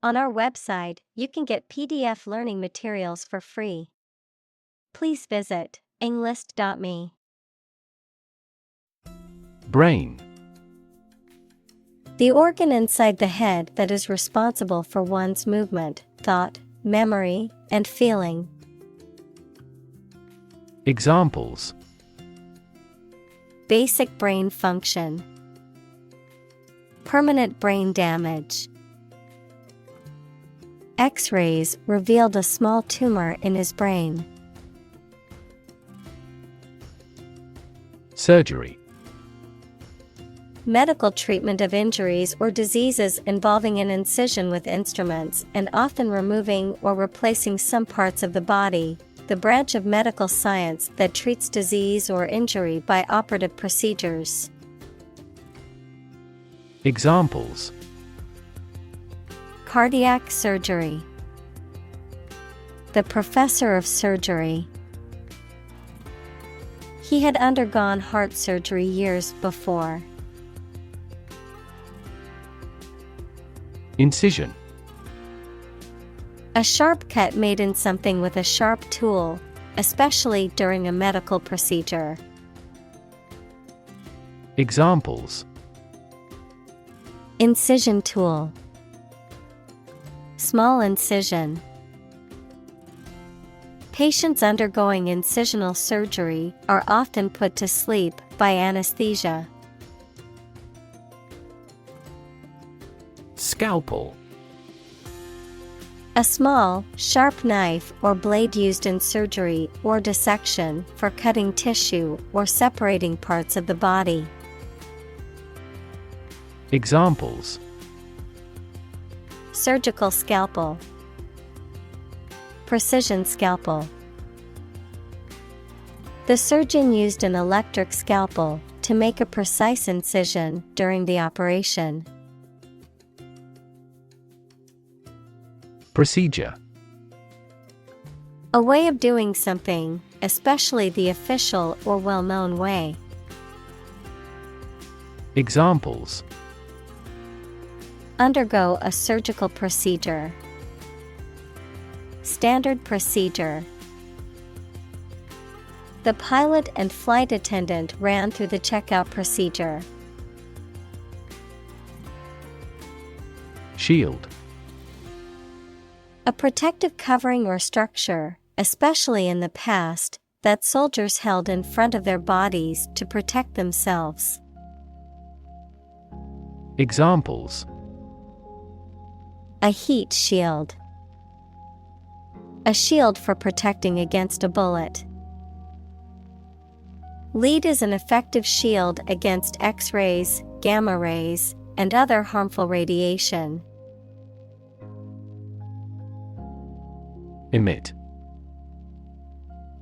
On our website, you can get PDF learning materials for free. Please visit englist.me. Brain. The organ inside the head that is responsible for one's movement, thought, memory, and feeling. Examples: Basic brain function. Permanent brain damage. X-rays revealed a small tumor in his brain. Surgery. Medical treatment of injuries or diseases involving an incision with instruments and often removing or replacing some parts of the body, the branch of medical science that treats disease or injury by operative procedures. Examples: Cardiac surgery. The professor of surgery. He had undergone heart surgery years before. Incision. A sharp cut made in something with a sharp tool, especially during a medical procedure. Examples: Incision tool. Small incision. Patients undergoing incisional surgery are often put to sleep by anesthesia. Scalpel. A small, sharp knife or blade used in surgery or dissection for cutting tissue or separating parts of the body. Examples: Surgical scalpel. Precision scalpel. The surgeon used an electric scalpel to make a precise incision during the operation. Procedure. A way of doing something, especially the official or well-known way. Examples: Undergo a surgical procedure. Standard procedure. The pilot and flight attendant ran through the checkout procedure. Shield. A protective covering or structure, especially in the past, that soldiers held in front of their bodies to protect themselves. Examples: A heat shield. A shield for protecting against a bullet. Lead is an effective shield against X-rays, gamma rays, and other harmful radiation. Emit.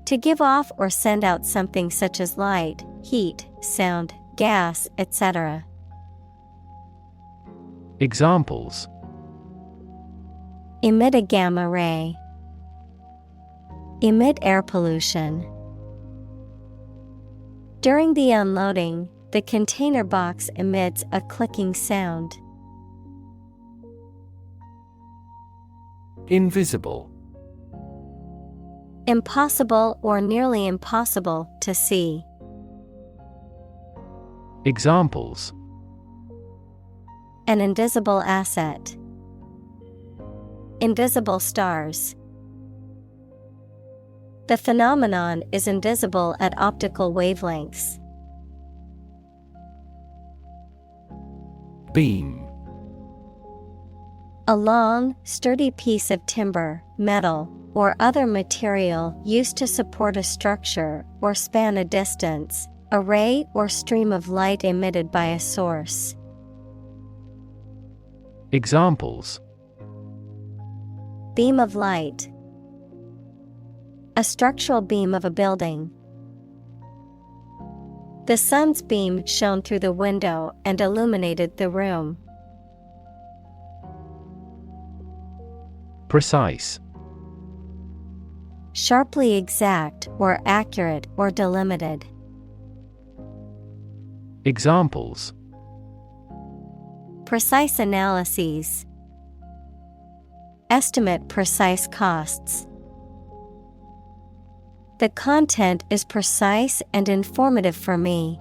To give off or send out something such as light, heat, sound, gas, etc. Examples: Emit a gamma ray. Emit air pollution. During the unloading, the container box emits a clicking sound. Invisible. Impossible or nearly impossible to see. Examples: An invisible asset. Invisible stars. The phenomenon is invisible at optical wavelengths. Beam. A long, sturdy piece of timber, metal, or other material used to support a structure or span a distance, a ray or stream of light emitted by a source. Examples: Beam of light. A structural beam of a building. The sun's beam shone through the window and illuminated the room. Precise. Sharply exact or accurate or delimited. Examples: Precise analyses. Estimate precise costs. The content is precise and informative for me.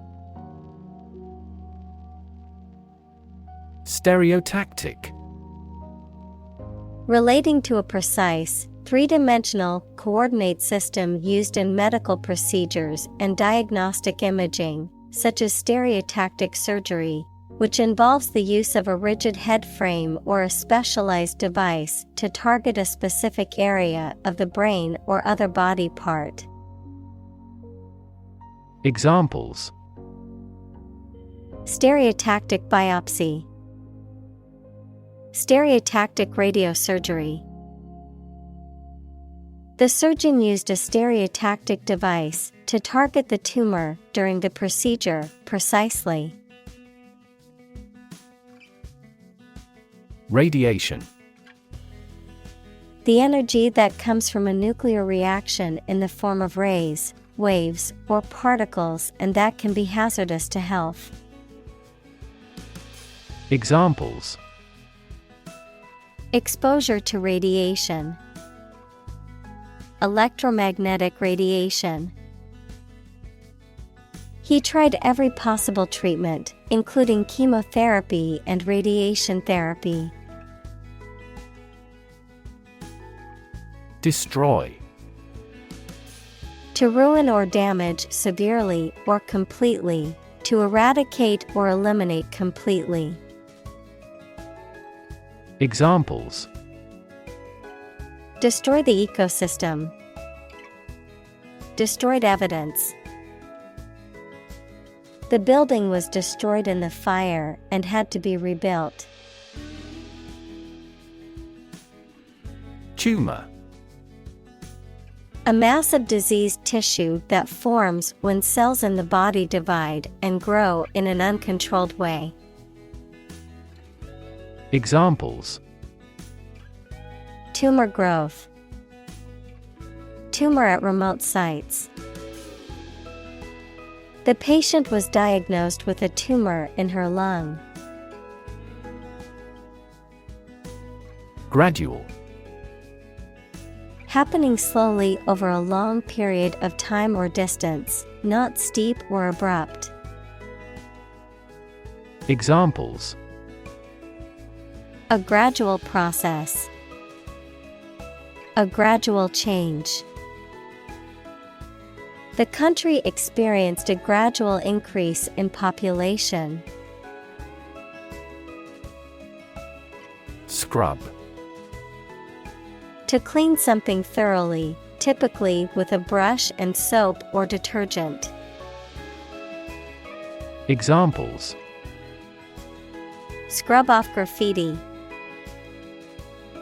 Stereotactic. Relating to a precise, three-dimensional coordinate system used in medical procedures and diagnostic imaging, such as stereotactic surgery, which involves the use of a rigid head frame or a specialized device to target a specific area of the brain or other body part. Examples: Stereotactic biopsy, stereotactic radiosurgery. The surgeon used a stereotactic device to target the tumor during the procedure precisely. Radiation. The energy that comes from a nuclear reaction in the form of rays, waves, or particles, and that can be hazardous to health. Examples: Exposure to radiation, electromagnetic radiation. He tried every possible treatment, including chemotherapy and radiation therapy. Destroy. To ruin or damage severely or completely, to eradicate or eliminate completely. Examples: Destroy the ecosystem, destroyed evidence. The building was destroyed in the fire and had to be rebuilt. Tumor. A mass of diseased tissue that forms when cells in the body divide and grow in an uncontrolled way. Examples: Tumor growth, tumor at remote sites. The patient was diagnosed with a tumor in her lung. Gradual. Happening slowly over a long period of time or distance, not steep or abrupt. Examples: A gradual process, a gradual change. The country experienced a gradual increase in population. Scrub. To clean something thoroughly, typically with a brush and soap or detergent. Examples: Scrub off graffiti,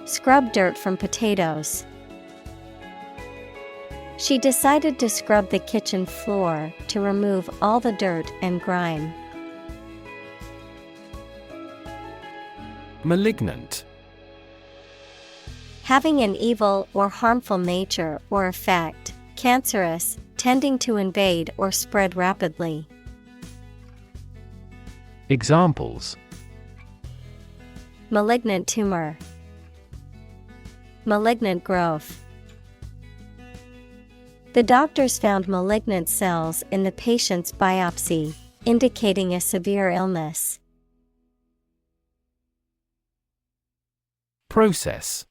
scrub dirt from potatoes. She decided to scrub the kitchen floor to remove all the dirt and grime. Malignant. Having an evil or harmful nature or effect, cancerous, tending to invade or spread rapidly. Examples: Malignant tumor, malignant growth. The doctors found malignant cells in the patient's biopsy, indicating a severe illness. Process.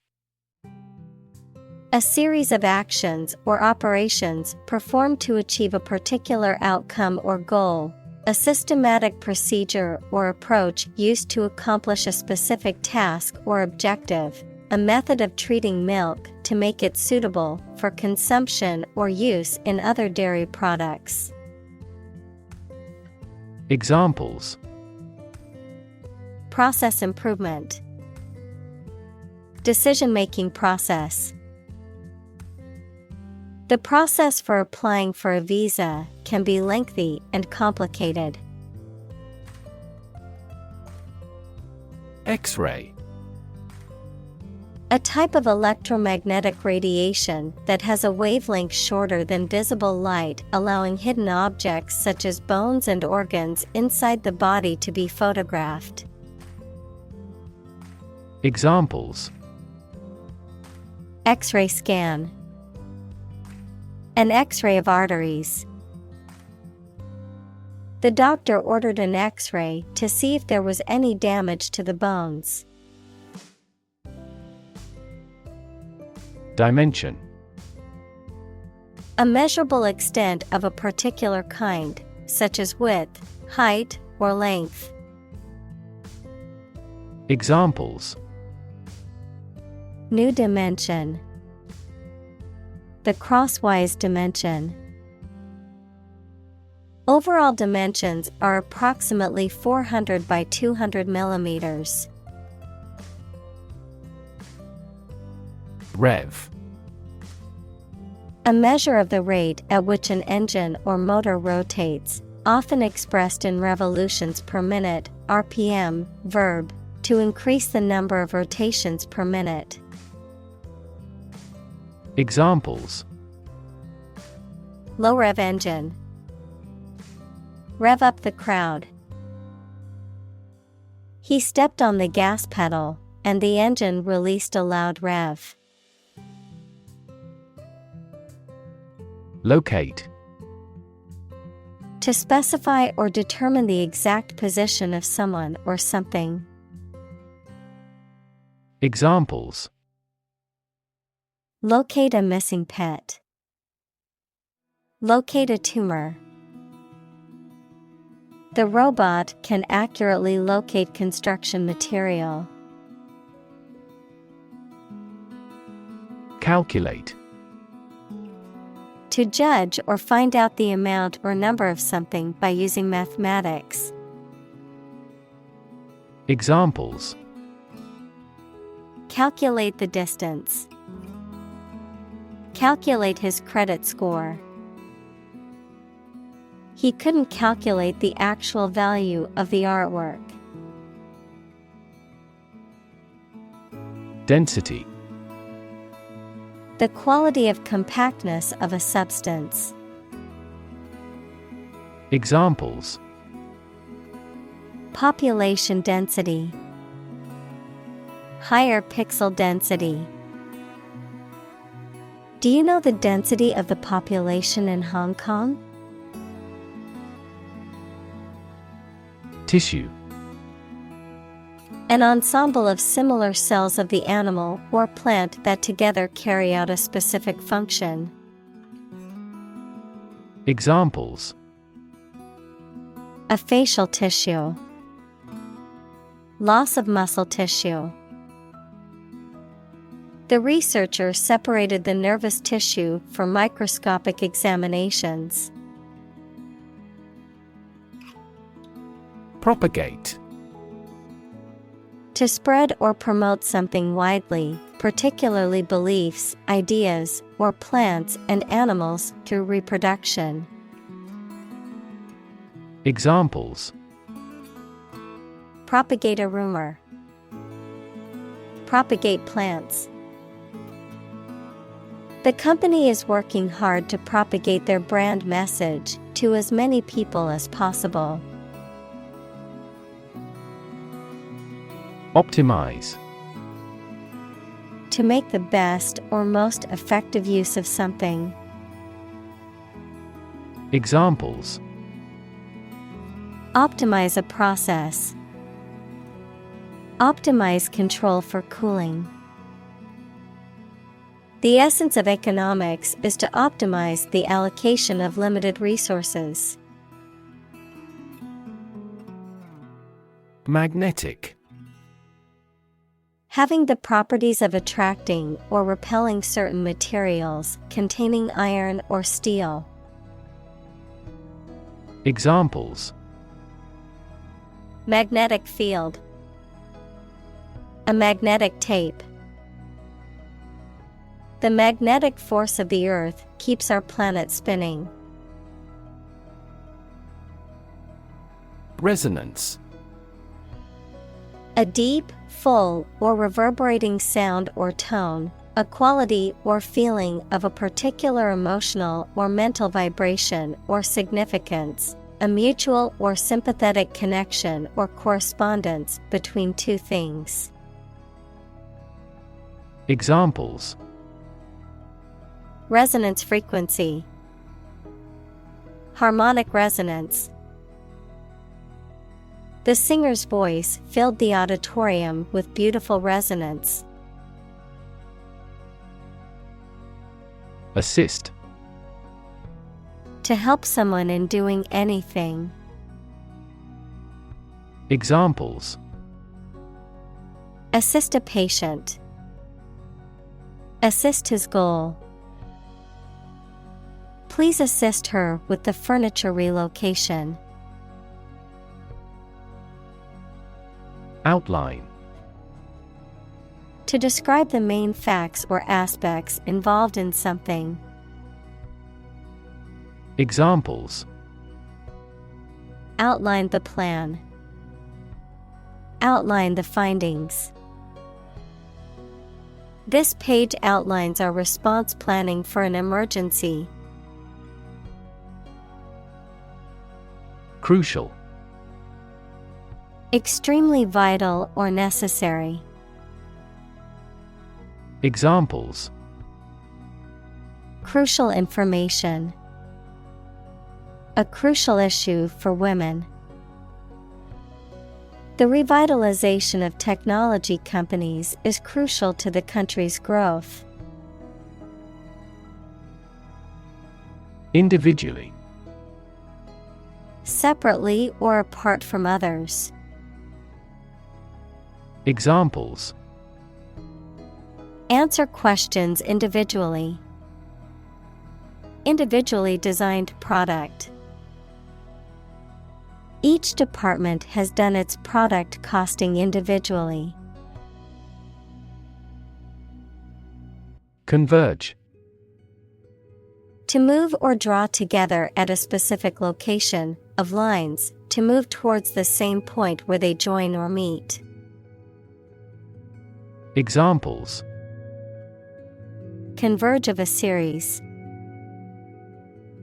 A series of actions or operations performed to achieve a particular outcome or goal, a systematic procedure or approach used to accomplish a specific task or objective, a method of treating milk to make it suitable for consumption or use in other dairy products. Examples: Process improvement, decision-making process. The process for applying for a visa can be lengthy and complicated. X-ray. A type of electromagnetic radiation that has a wavelength shorter than visible light, allowing hidden objects such as bones and organs inside the body to be photographed. Examples: X-ray scan. An X-ray of arteries. The doctor ordered an X-ray to see if there was any damage to the bones. Dimension. A measurable extent of a particular kind, such as width, height, or length. Examples. New dimension. The crosswise dimension. Overall dimensions are approximately 400 by 200 millimeters. Rev. A measure of the rate at which an engine or motor rotates, often expressed in revolutions per minute, RPM, verb, to increase the number of rotations per minute. Examples. Low rev engine. Rev up the crowd. He stepped on the gas pedal, and the engine released a loud rev. Locate. To specify or determine the exact position of someone or something. Examples. Locate a missing pet. Locate a tumor. The robot can accurately locate construction material. Calculate. To judge or find out the amount or number of something by using mathematics. Examples. Calculate the distance. Calculate his credit score. He couldn't calculate the actual value of the artwork. Density. The quality of compactness of a substance. Examples. Population density. Higher pixel density. Do you know the density of the population in Hong Kong? Tissue. An ensemble of similar cells of the animal or plant that together carry out a specific function. Examples. A facial tissue. Loss of muscle tissue. The researcher separated the nervous tissue for microscopic examinations. Propagate. To spread or promote something widely, particularly beliefs, ideas, or plants and animals through reproduction. Examples. Propagate a rumor. Propagate plants. The company is working hard to propagate their brand message to as many people as possible. Optimize. To make the best or most effective use of something. Examples. Optimize a process. Optimize control for cooling. The essence of economics is to optimize the allocation of limited resources. Magnetic. Having the properties of attracting or repelling certain materials containing iron or steel. Examples. Magnetic field. A magnetic tape. The magnetic force of the Earth keeps our planet spinning. Resonance. A deep, full, or reverberating sound or tone, a quality or feeling of a particular emotional or mental vibration or significance, a mutual or sympathetic connection or correspondence between two things. Examples. Resonance frequency. Harmonic resonance. The singer's voice filled the auditorium with beautiful resonance. Assist. To help someone in doing anything. Examples: Assist a patient. Assist his goal. Please assist her with the furniture relocation. Outline. To describe the main facts or aspects involved in something. Examples: Outline the plan. Outline the findings. This page outlines our response planning for an emergency. Crucial. Extremely vital or necessary. Examples: Crucial information. A crucial issue for women. The revitalization of technology companies is crucial to the country's growth. Individually. Separately or apart from others. Examples: Answer questions individually. Individually designed product. Each department has done its product costing individually. Converge. To move or draw together at a specific location of lines, to move towards the same point where they join or meet. Examples: Converge of a series.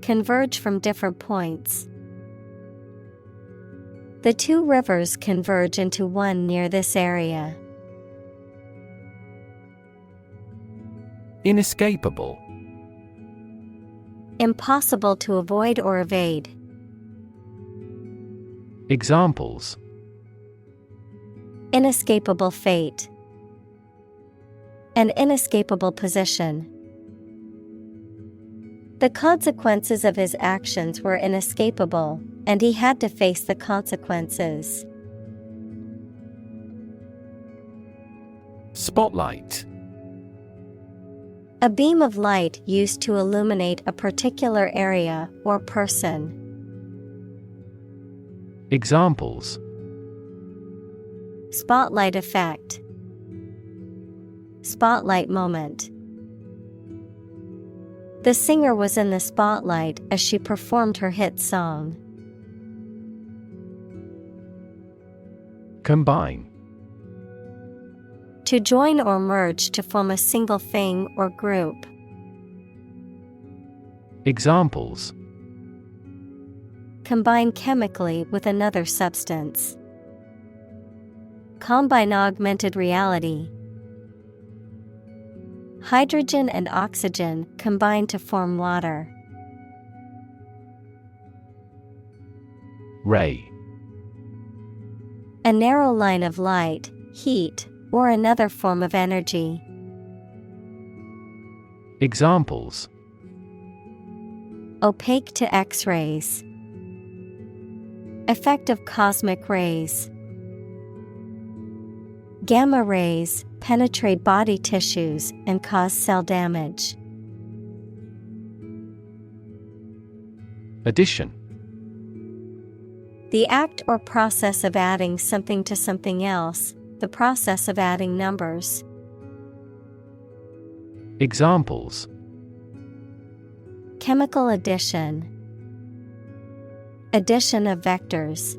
Converge from different points. The two rivers converge into one near this area. Inescapable. Impossible to avoid or evade. Examples: Inescapable fate. An inescapable position. The consequences of his actions were inescapable, and he had to face the consequences. Spotlight. A beam of light used to illuminate a particular area or person. Examples: Spotlight effect. Spotlight moment. The singer was in the spotlight as she performed her hit song. Combine. To join or merge to form a single thing or group. Examples: Combine chemically with another substance. Combine augmented reality. Hydrogen and oxygen combine to form water. Ray. A narrow line of light, heat, or another form of energy. Examples: Opaque to X-rays. Effect of cosmic rays. Gamma rays penetrate body tissues and cause cell damage. Addition. The act or process of adding something to something else, the process of adding numbers. Examples: Chemical addition. Addition of vectors.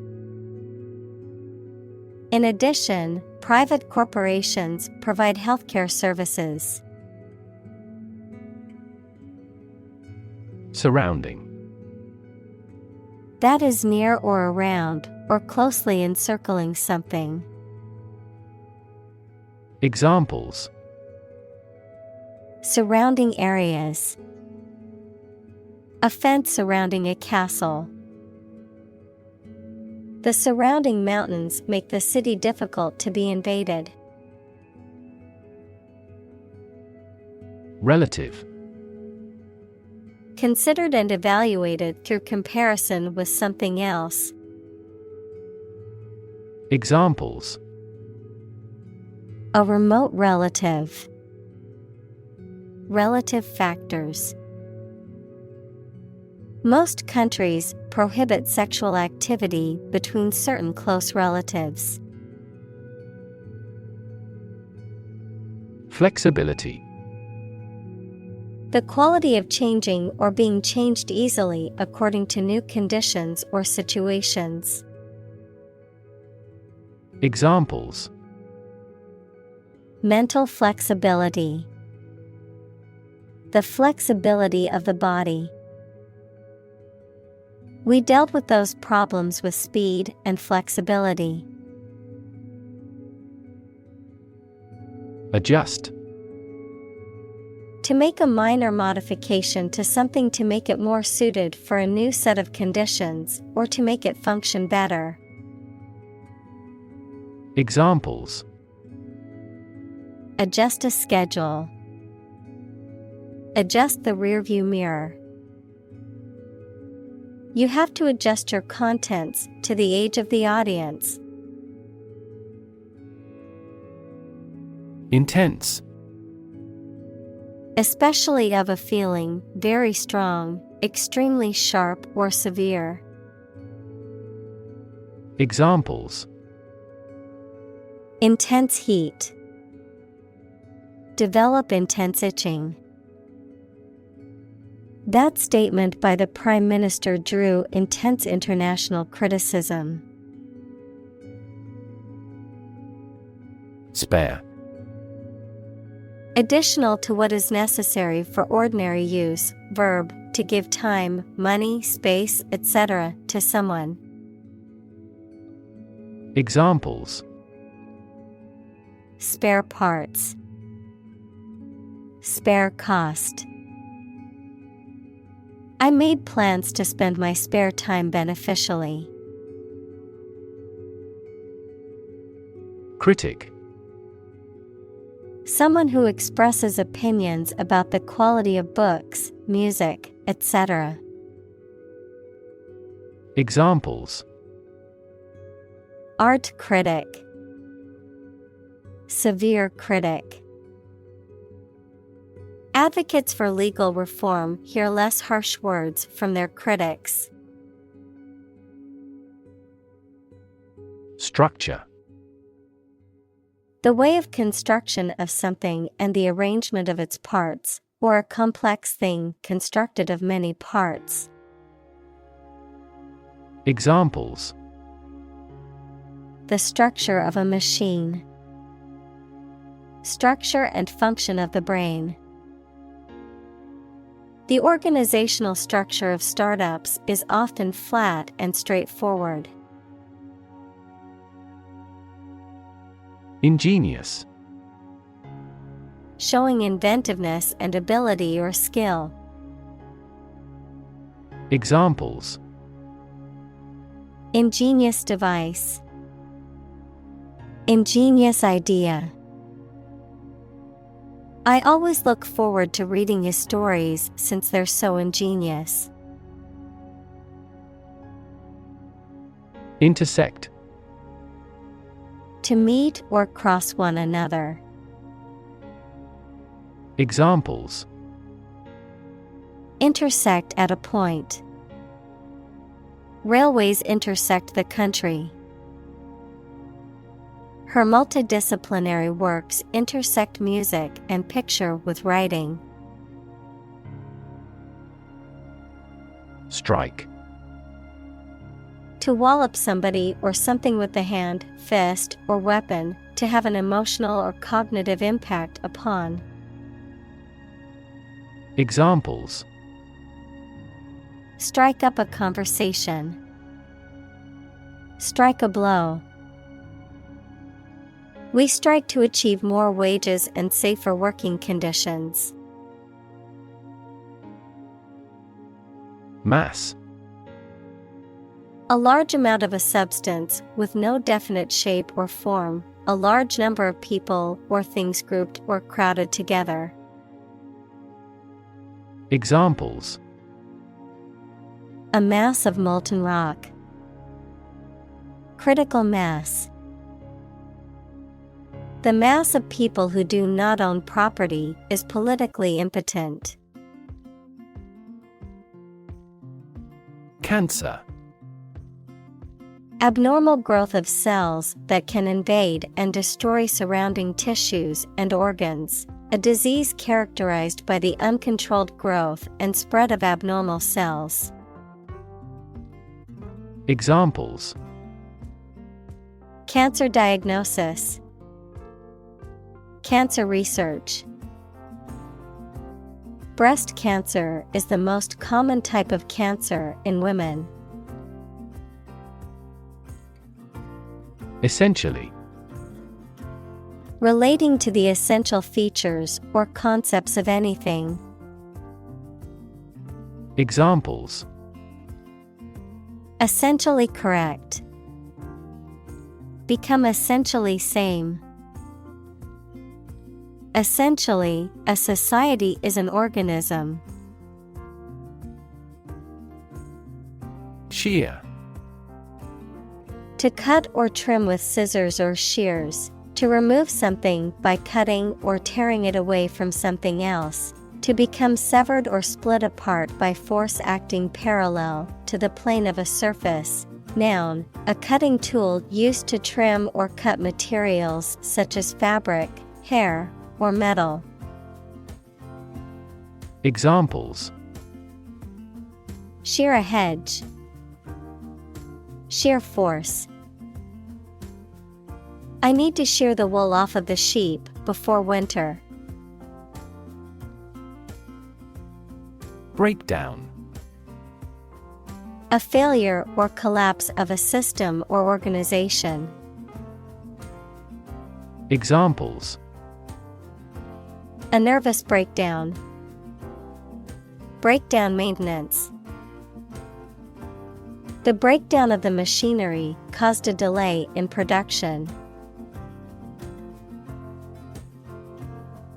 In addition, private corporations provide healthcare services. Surrounding. That is near or around, or closely encircling something. Examples: Surrounding areas. A fence surrounding a castle. The surrounding mountains make the city difficult to be invaded. Relative. Considered and evaluated through comparison with something else. Examples: A remote relative. Relative factors. Most countries prohibit sexual activity between certain close relatives. Flexibility. The quality of changing or being changed easily according to new conditions or situations. Examples: Mental flexibility. The flexibility of the body. We dealt with those problems with speed and flexibility. Adjust. To make a minor modification to something to make it more suited for a new set of conditions or to make it function better. Examples: Adjust a schedule. Adjust the rearview mirror. You have to adjust your contents to the age of the audience. Intense. Especially of a feeling, very strong, extremely sharp or severe. Examples: Intense heat. Develop intense itching. That statement by the Prime Minister drew intense international criticism. Spare. Additional to what is necessary for ordinary use, verb, to give time, money, space, etc., to someone. Examples: Spare parts. Spare cost. I made plans to spend my spare time beneficially. Critic. Someone who expresses opinions about the quality of books, music, etc. Examples: Art critic. Severe critic. Advocates for legal reform hear less harsh words from their critics. Structure. The way of construction of something and the arrangement of its parts, or a complex thing constructed of many parts. Examples: The structure of a machine. Structure and function of the brain. The organizational structure of startups is often flat and straightforward. Ingenious. Showing inventiveness and ability or skill. Examples: Ingenious device. Ingenious idea. I always look forward to reading his stories since they're so ingenious. Intersect. To meet or cross one another. Examples: Intersect at a point. Railways intersect the country. Her multidisciplinary works intersect music and picture with writing. Strike. To wallop somebody or something with the hand, fist, or weapon, to have an emotional or cognitive impact upon. Examples: Strike up a conversation. Strike a blow. We strike to achieve more wages and safer working conditions. Mass. A large amount of a substance with no definite shape or form, a large number of people or things grouped or crowded together. Examples: A mass of molten rock. Critical mass. The mass of people who do not own property is politically impotent. Cancer. Abnormal growth of cells that can invade and destroy surrounding tissues and organs. A disease characterized by the uncontrolled growth and spread of abnormal cells. Examples: Cancer diagnosis. Cancer research. Breast cancer is the most common type of cancer in women. Essentially. Relating to the essential features or concepts of anything. Examples: Essentially correct. Become essentially same. Essentially, a society is an organism. Shear. To cut or trim with scissors or shears. To remove something by cutting or tearing it away from something else. To become severed or split apart by force acting parallel to the plane of a surface. Noun, a cutting tool used to trim or cut materials such as fabric, hair, or metal. Examples: Shear a hedge. Shear force. I need to shear the wool off of the sheep before winter. Breakdown. A failure or collapse of a system or organization. Examples: A nervous breakdown. Breakdown maintenance. The breakdown of the machinery caused a delay in production.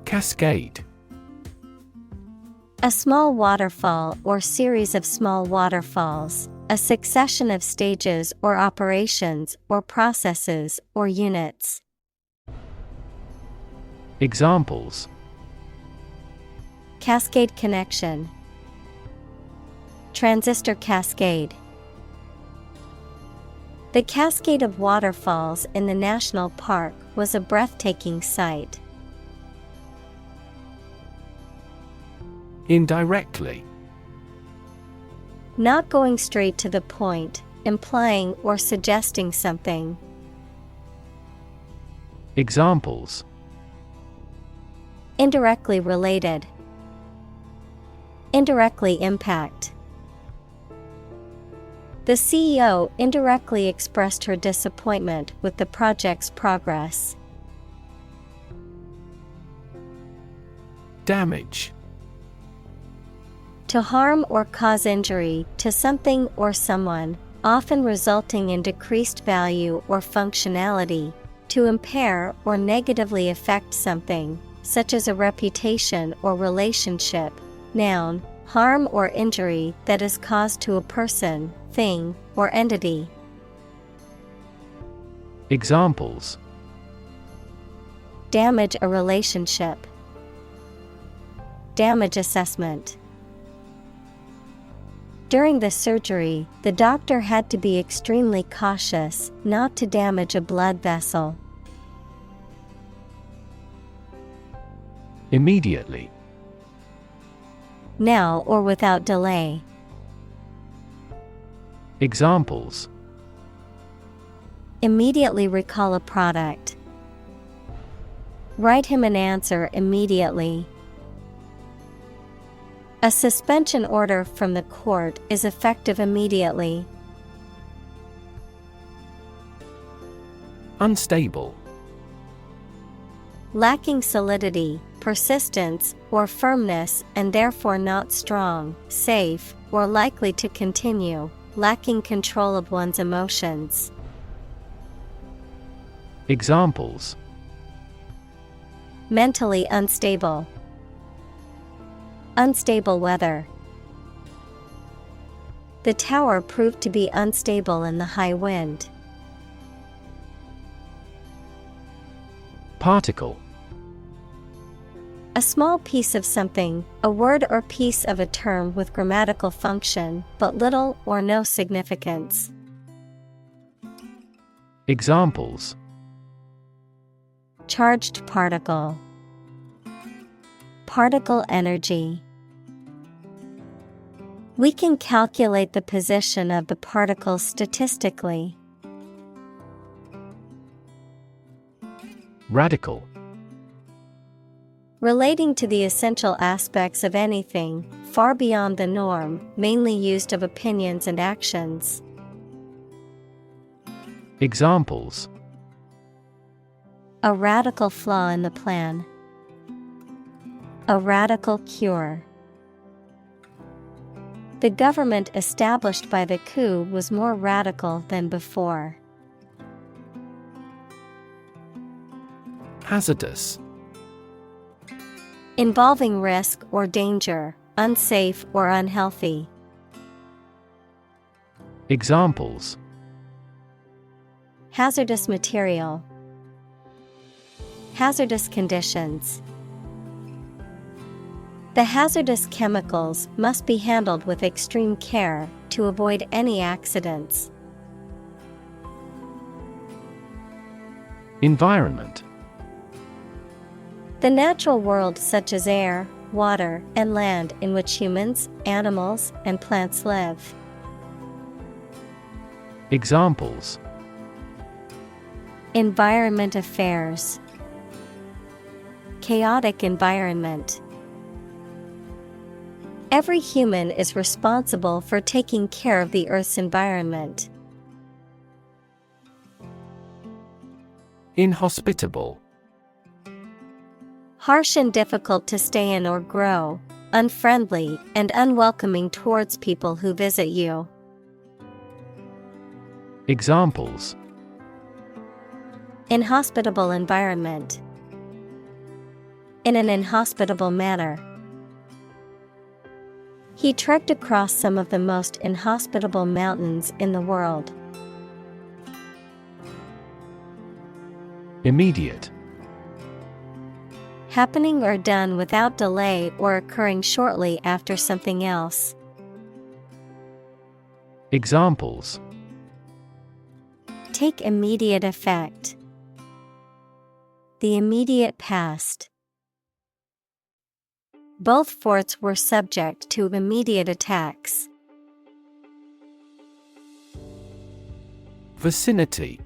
Cascade. A small waterfall or series of small waterfalls, a succession of stages or operations or processes or units. Examples: Cascade connection. Transistor cascade. The cascade of waterfalls in the national park was a breathtaking sight. Indirectly. Not going straight to the point, implying or suggesting something. Examples: Indirectly related. Indirectly impact. The CEO indirectly expressed her disappointment with the project's progress. Damage. To harm or cause injury to something or someone, often resulting in decreased value or functionality, to impair or negatively affect something, such as a reputation or relationship. Noun, harm or injury that is caused to a person, thing, or entity. Examples: Damage a relationship. Damage assessment. During the surgery, the doctor had to be extremely cautious not to damage a blood vessel. Immediately. Now or without delay. Examples: Immediately recall a product. Write him an answer immediately. A suspension order from the court is effective immediately. Unstable. Lacking solidity, persistence, or firmness and therefore not strong, safe, or likely to continue, lacking control of one's emotions. Examples: Mentally unstable. Unstable weather. The tower proved to be unstable in the high wind. Particle. A small piece of something, a word or piece of a term with grammatical function, but little or no significance. Examples: Charged particle. Particle energy. We can calculate the position of the particle statistically. Radical. Relating to the essential aspects of anything, far beyond the norm, mainly used of opinions and actions. Examples: A radical flaw in the plan. A radical cure. The government established by the coup was more radical than before. Hazardous. Involving risk or danger, unsafe or unhealthy. Examples: Hazardous material. Hazardous conditions. The hazardous chemicals must be handled with extreme care to avoid any accidents. Environment. The natural world such as air, water, and land in which humans, animals, and plants live. Examples: Environment affairs. Chaotic environment. Every human is responsible for taking care of the Earth's environment. Inhospitable. Harsh and difficult to stay in or grow, unfriendly and unwelcoming towards people who visit you. Examples: Inhospitable environment. In an inhospitable manner. He trekked across some of the most inhospitable mountains in the world. Immediate. Happening or done without delay or occurring shortly after something else. Examples: Take immediate effect. The immediate past. Both forts were subject to immediate attacks. Vicinity.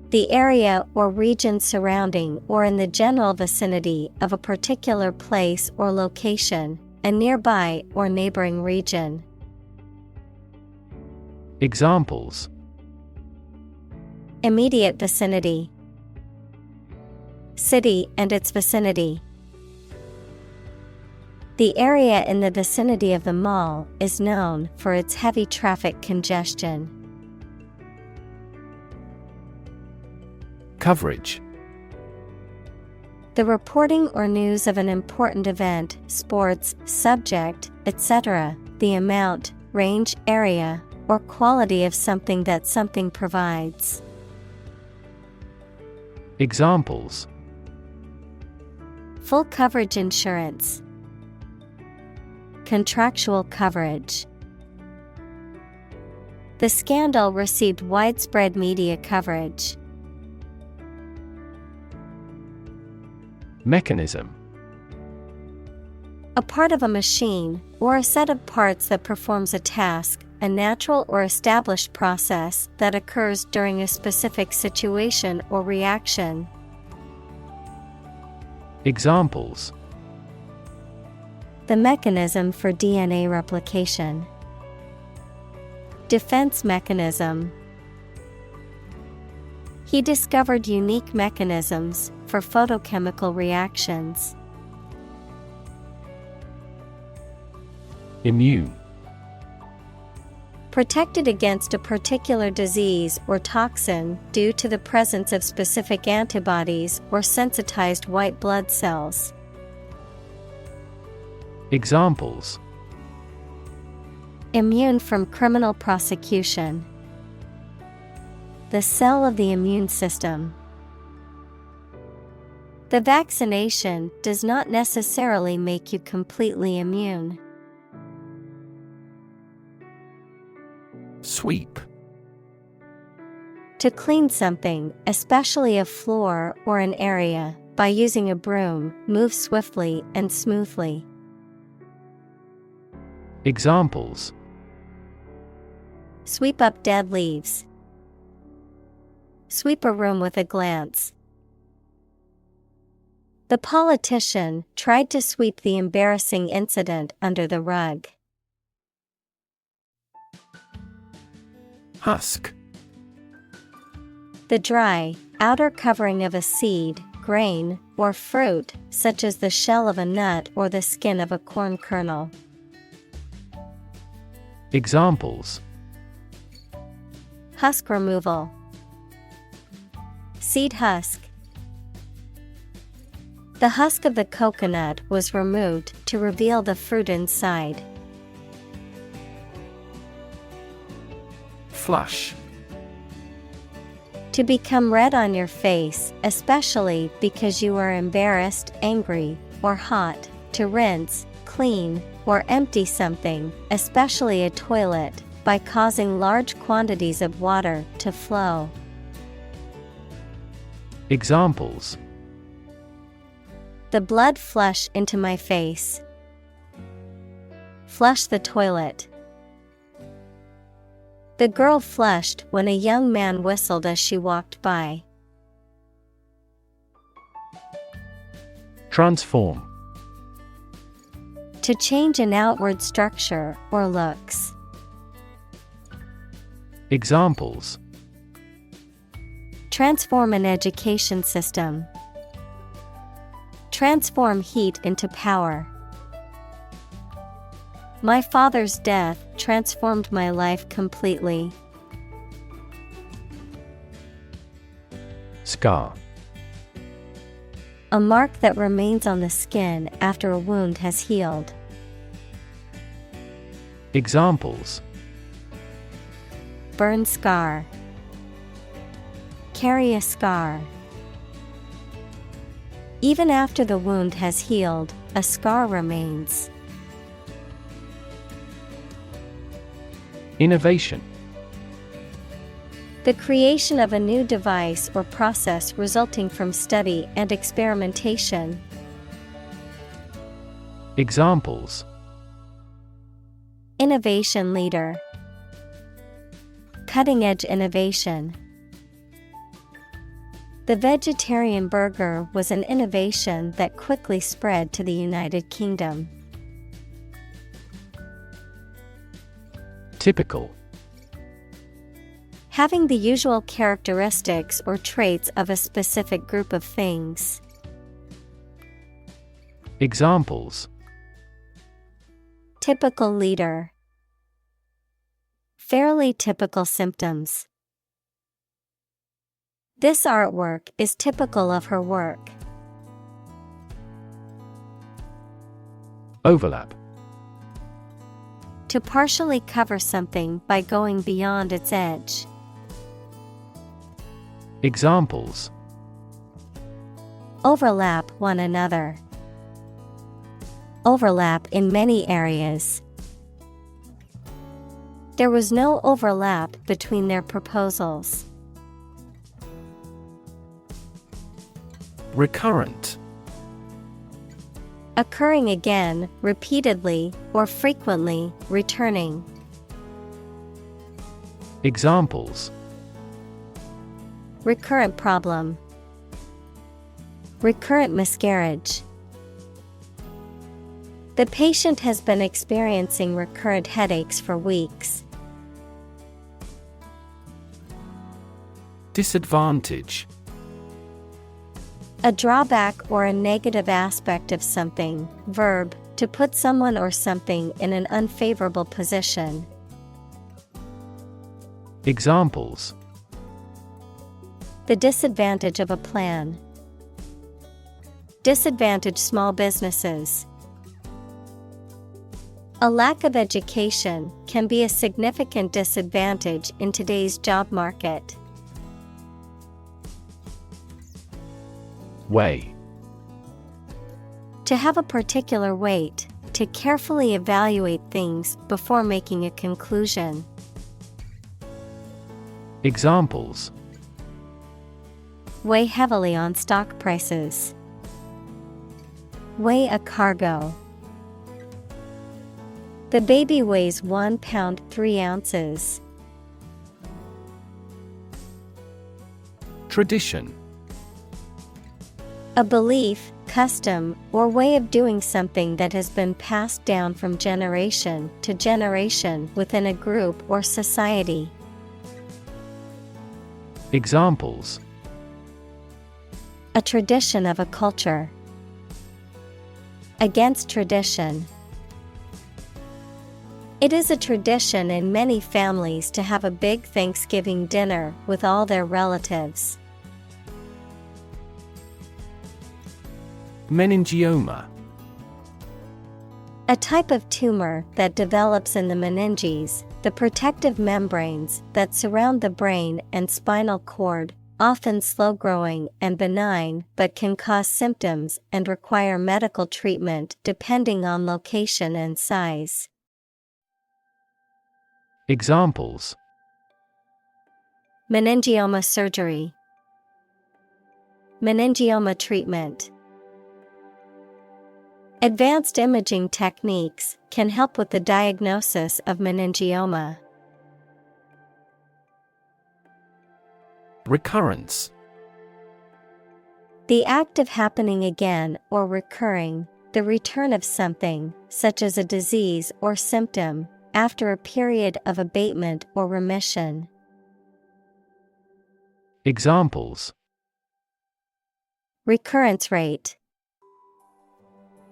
The area or region surrounding or in the general vicinity of a particular place or location, a nearby or neighboring region. Examples: Immediate vicinity. City and its vicinity. The area in the vicinity of the mall is known for its heavy traffic congestion. Coverage. The reporting or news of an important event, sports, subject, etc. The amount, range, area, or quality of something that something provides. Examples: Full coverage insurance. Contractual coverage. The scandal received widespread media coverage. Mechanism. A part of a machine, or a set of parts that performs a task, a natural or established process that occurs during a specific situation or reaction. Examples: The mechanism for DNA replication. Defense mechanism. He discovered unique mechanisms for photochemical reactions. Immune. Protected against a particular disease or toxin due to the presence of specific antibodies or sensitized white blood cells. Examples: Immune from criminal prosecution. The cell of the immune system. The vaccination does not necessarily make you completely immune. Sweep. To clean something, especially a floor or an area, by using a broom, move swiftly and smoothly. Examples: Sweep up dead leaves. Sweep a room with a glance. The politician tried to sweep the embarrassing incident under the rug. Husk. The dry, outer covering of a seed, grain, or fruit, such as the shell of a nut or the skin of a corn kernel. Examples: Husk removal. Seed husk. The husk of the coconut was removed to reveal the fruit inside. Flush. To become red on your face, especially because you are embarrassed, angry, or hot. To rinse, clean, or empty something, especially a toilet, by causing large quantities of water to flow. Examples: The blood flush into my face. Flush the toilet. The girl flushed when a young man whistled as she walked by. Transform. To change an outward structure or looks. Examples: Transform an education system. Transform heat into power. My father's death transformed my life completely. Scar. A mark that remains on the skin after a wound has healed. Examples: Burn scar. Carry a scar. Even after the wound has healed, a scar remains. Innovation. The creation of a new device or process resulting from study and experimentation. Examples: Innovation leader. Cutting-edge innovation. The vegetarian burger was an innovation that quickly spread to the United Kingdom. Typical. Having the usual characteristics or traits of a specific group of things. Examples: Typical leader. Fairly typical symptoms. This artwork is typical of her work. Overlap. To partially cover something by going beyond its edge. Examples: Overlap one another. Overlap in many areas. There was no overlap between their proposals. Recurrent. Occurring again, repeatedly, or frequently, returning. Examples: Recurrent problem. Recurrent miscarriage. The patient has been experiencing recurrent headaches for weeks. Disadvantage. A drawback or a negative aspect of something. Verb, to put someone or something in an unfavorable position. Examples. The disadvantage of a plan. Disadvantage small businesses. A lack of education can be a significant disadvantage in today's job market. Weigh. To have a particular weight, to carefully evaluate things before making a conclusion. Examples. Weigh heavily on stock prices. Weigh a cargo. The baby weighs 1 pound 3 ounces. Tradition. A belief, custom, or way of doing something that has been passed down from generation to generation within a group or society. Examples. A tradition of a culture. Against tradition. It is a tradition in many families to have a big Thanksgiving dinner with all their relatives. Meningioma. A type of tumor that develops in the meninges, the protective membranes that surround the brain and spinal cord, often slow-growing and benign but can cause symptoms and require medical treatment depending on location and size. Examples. Meningioma surgery. Meningioma treatment. Advanced imaging techniques can help with the diagnosis of meningioma. Recurrence. The act of happening again or recurring, the return of something, such as a disease or symptom, after a period of abatement or remission. Examples. Recurrence rate.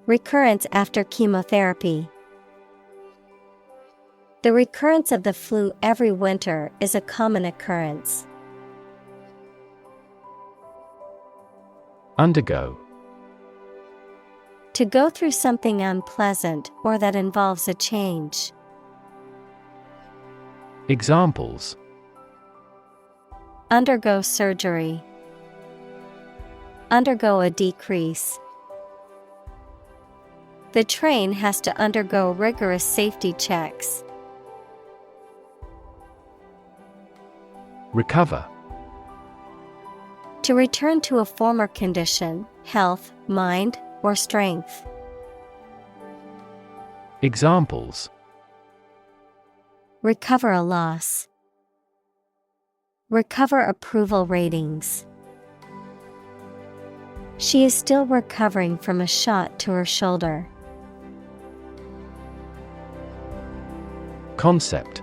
Recurrence after chemotherapy. The recurrence of the flu every winter is a common occurrence. Undergo. To go through something unpleasant or that involves a change. Examples. Undergo surgery. Undergo a decrease. The train has to undergo rigorous safety checks. Recover. To return to a former condition, health, mind, or strength. Examples. Recover a loss. Recover approval ratings. She is still recovering from a shot to her shoulder. Concept.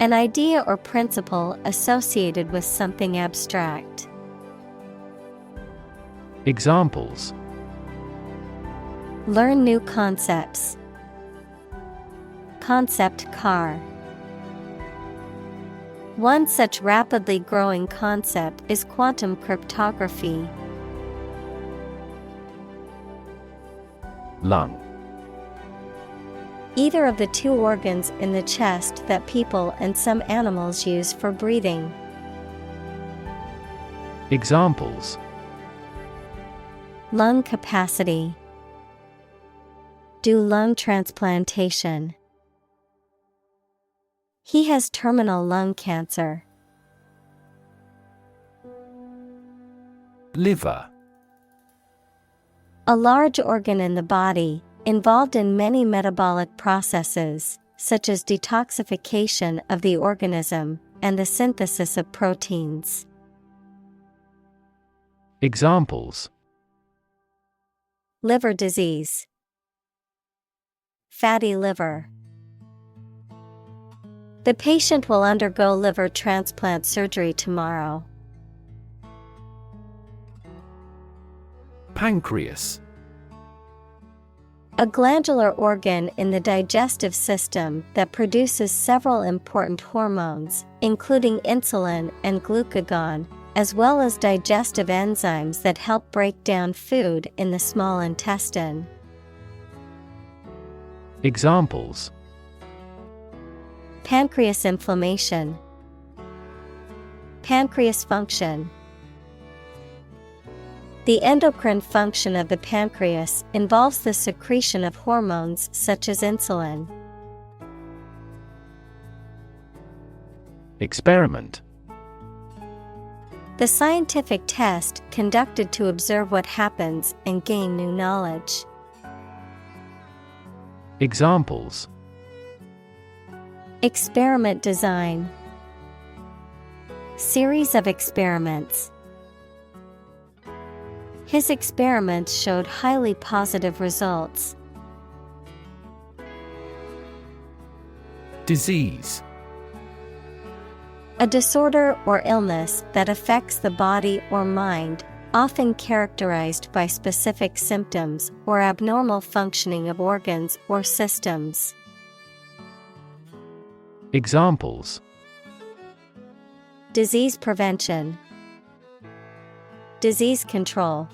An idea or principle associated with something abstract. Examples. Learn new concepts. Concept car. One such rapidly growing concept is quantum cryptography. Lung. Either of the two organs in the chest that people and some animals use for breathing. Examples. Lung capacity. Do lung transplantation. He has terminal lung cancer. Liver. A large organ in the body, involved in many metabolic processes, such as detoxification of the organism and the synthesis of proteins. Examples. Liver disease. Fatty liver. The patient will undergo liver transplant surgery tomorrow. Pancreas. A glandular organ in the digestive system that produces several important hormones, including insulin and glucagon, as well as digestive enzymes that help break down food in the small intestine. Examples: pancreas inflammation, pancreas function. The endocrine function of the pancreas involves the secretion of hormones such as insulin. Experiment. The scientific test conducted to observe what happens and gain new knowledge. Examples: experiment design, series of experiments. His experiments showed highly positive results. Disease. A disorder or illness that affects the body or mind, often characterized by specific symptoms or abnormal functioning of organs or systems. Examples: disease prevention, disease control.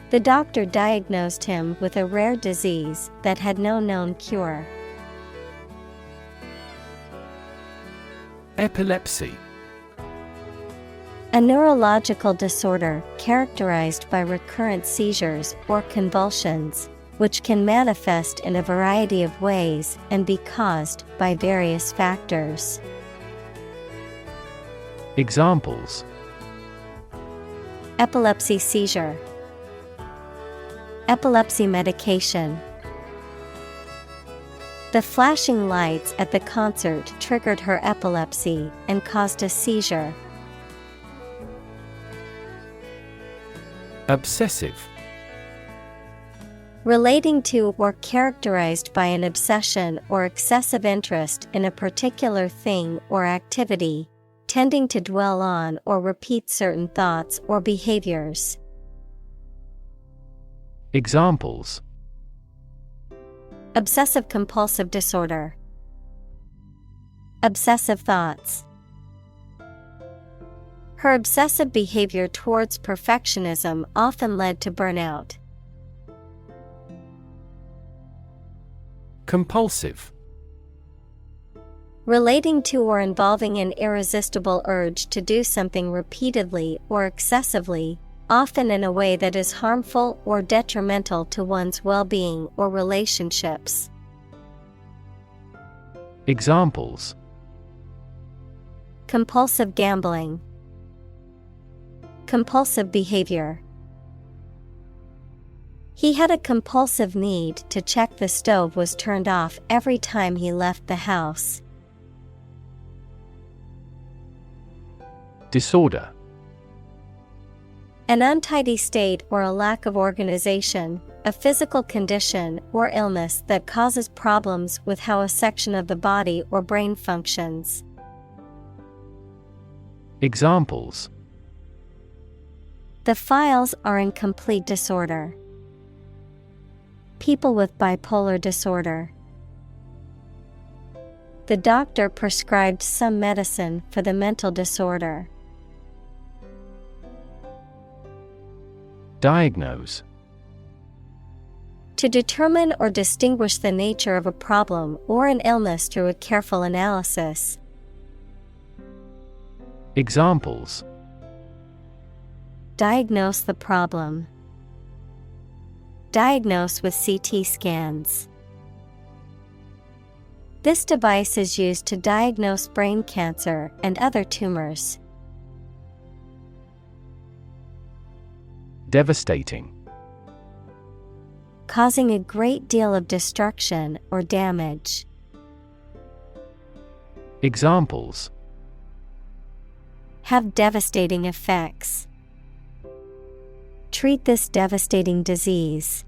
The doctor diagnosed him with a rare disease that had no known cure. Epilepsy. A neurological disorder characterized by recurrent seizures or convulsions, which can manifest in a variety of ways and be caused by various factors. Examples: epilepsy seizure, epilepsy medication. The flashing lights at the concert triggered her epilepsy and caused a seizure. Obsessive. Relating to or characterized by an obsession or excessive interest in a particular thing or activity, tending to dwell on or repeat certain thoughts or behaviors. Examples: obsessive compulsive disorder, obsessive thoughts. Her obsessive behavior towards perfectionism often led to burnout. Compulsive. Relating to or involving an irresistible urge to do something repeatedly or excessively, often in a way that is harmful or detrimental to one's well-being or relationships. Examples: compulsive gambling, compulsive behavior. He had a compulsive need to check the stove was turned off every time he left the house. Disorder. An untidy state or a lack of organization, a physical condition or illness that causes problems with how a section of the body or brain functions. Examples: the files are in complete disorder. People with bipolar disorder. The doctor prescribed some medicine for the mental disorder. Diagnose. To determine or distinguish the nature of a problem or an illness through a careful analysis. Examples: diagnose the problem. Diagnose with CT scans. This device is used to diagnose brain cancer and other tumors. Devastating. Causing a great deal of destruction or damage. Examples: have devastating effects. Treat this devastating disease.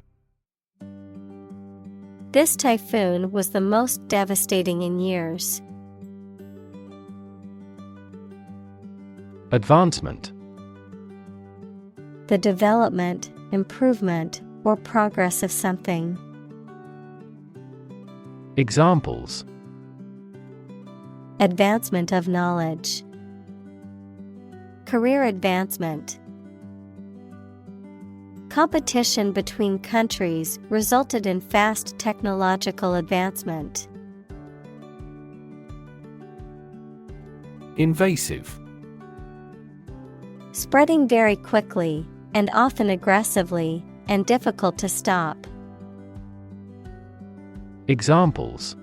This typhoon was the most devastating in years. Advancement. The development, improvement, or progress of something. Examples: Advancement of knowledge. Career advancement. Competition between countries resulted in fast technological advancement. Invasive. Spreading very quickly, and often aggressively, and difficult to stop. Examples: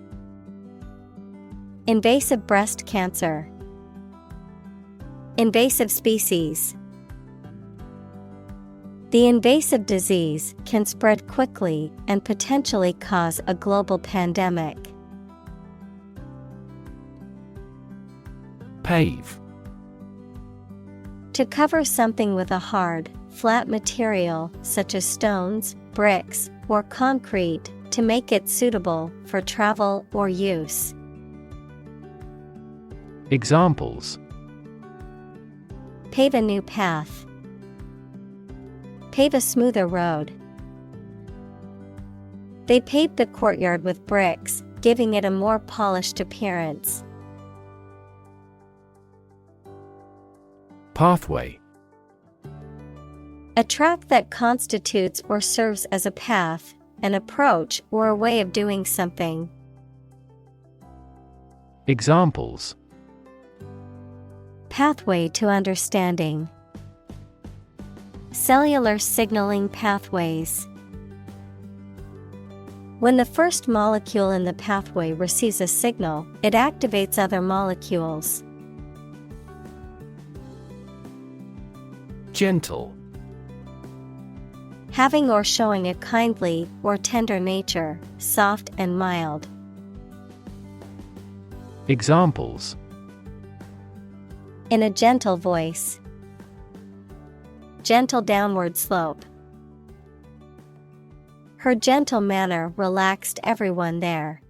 Invasive breast cancer. Invasive species. The invasive disease can spread quickly and potentially cause a global pandemic. Pave. To cover something with a hard, flat material such as stones, bricks, or concrete to make it suitable for travel or use. Examples: Pave a new path. Pave a smoother road. They paved the courtyard with bricks, giving it a more polished appearance. Pathway. A track that constitutes or serves as a path, an approach, or a way of doing something. Examples: Pathway to understanding. Cellular signaling pathways. When the first molecule in the pathway receives a signal, it activates other molecules. Gentle. Having or showing a kindly or tender nature, soft and mild. Examples: In a gentle voice. Gentle downward slope. Her gentle manner relaxed everyone there.